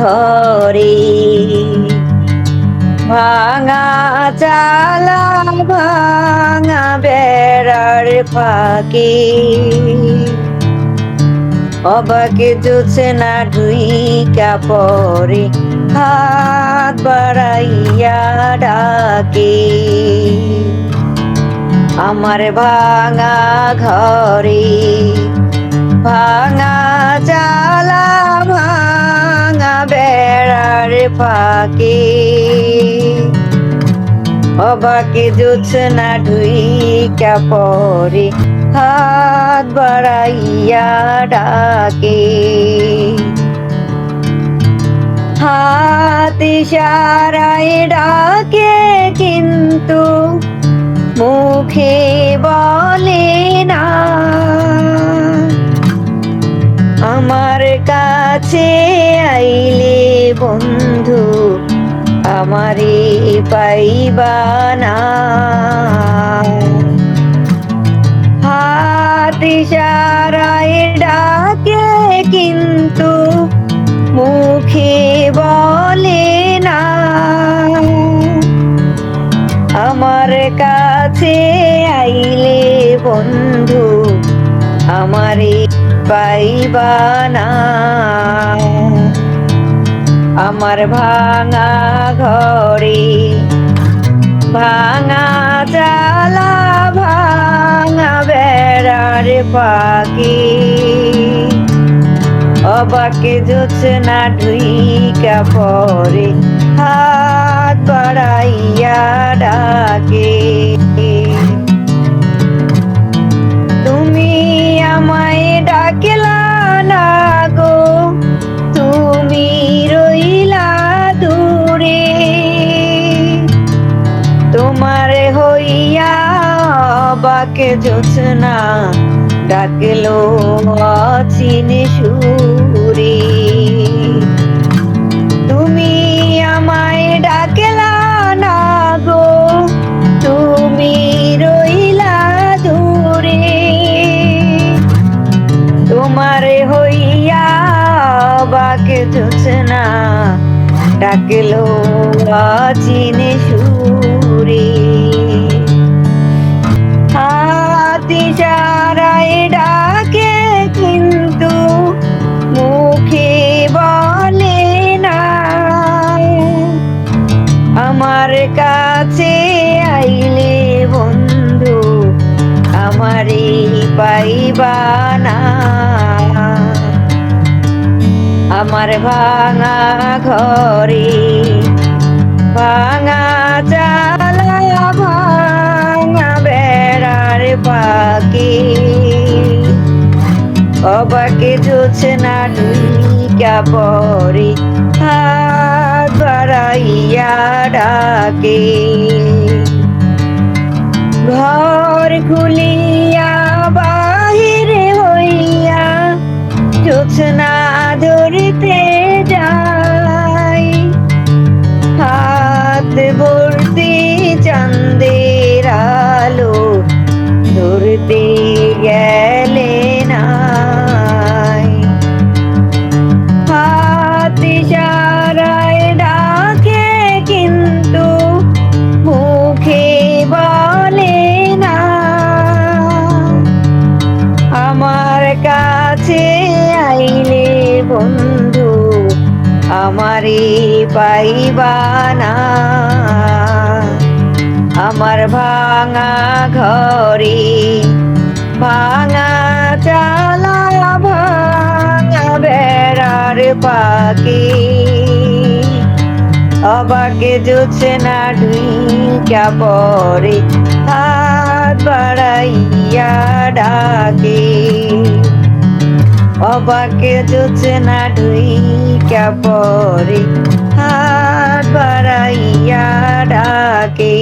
ঘরে ভাঙা চালা ভাঙা বেড়ার ফাঁকে অবাকে জোছনা ঢুইকা পরে হাত বাড়াইয়া ডাকে আমার ভাঙা ঘরে ভাঙা চালা ভাঙা বেড়ার ফাঁকে অবাকে জোছনা ঢুইকা পরে হাত বাড়াইয়া ডাকে হাত ইশারায় ডাকে কিন্তু মুখে বলে না আমার কাছে আইলে বন্ধু আমারে পাইবা না হাত ইশারায় ডাকে কিন্তু মুখে বলে না আমার কাছে আইলে বন্ধু আমারে পাইবা না আমার ভাঙা ঘরে ভাঙা চালা ভাঙা বেড়ার ফাঁকে অবাকে জোছনা ঢুইকা পরে হাত বাড়াইয়া ডাকে তুমি আমায় ডাকিলা না গো তুমি রইলা দূরে তোমার হইয়া অবাকে জোছনা ডাকলো অচিন সুরে তুমি আমায় ডাকলা না গো তুমি রইলা দূরে তোমার হইয়া বাকে জোছনা ডাকলো অচিন সুরে হাত ইশারায় ডাকে কিন্তু মুখে বলে না আমার কাছে আইলে বন্ধু আমারে পাইবা না আমার ভাঙা ঘরে ভাঙা চালা ভাঙা বেড়ার ফাঁকে অবাকে জোছনা ঢুইকা পরে হাত বাড়াইয়া ডাকে ঘর খুলিয়া বাহিরে হইয়া জোছনা ধরিতে যাই হাত ভর্তি চাঁদের আলো ধরতে গেলে নাই হাত ইশারায় ডাকে কিন্তু মুখে বলে না আমার কাছে আইলে বন্ধু আমারে পাইবা না আমার ভাঙা ঘরে ভাঙা চালা ভাঙা বেড়ার পাকে অবাকে জোছনা ঢুইকা পরে হাত বাড়াইয়া ডাকে অবাকে জোছনা ঢুইকা পরে হাত বাড়াইয়া ডাকে।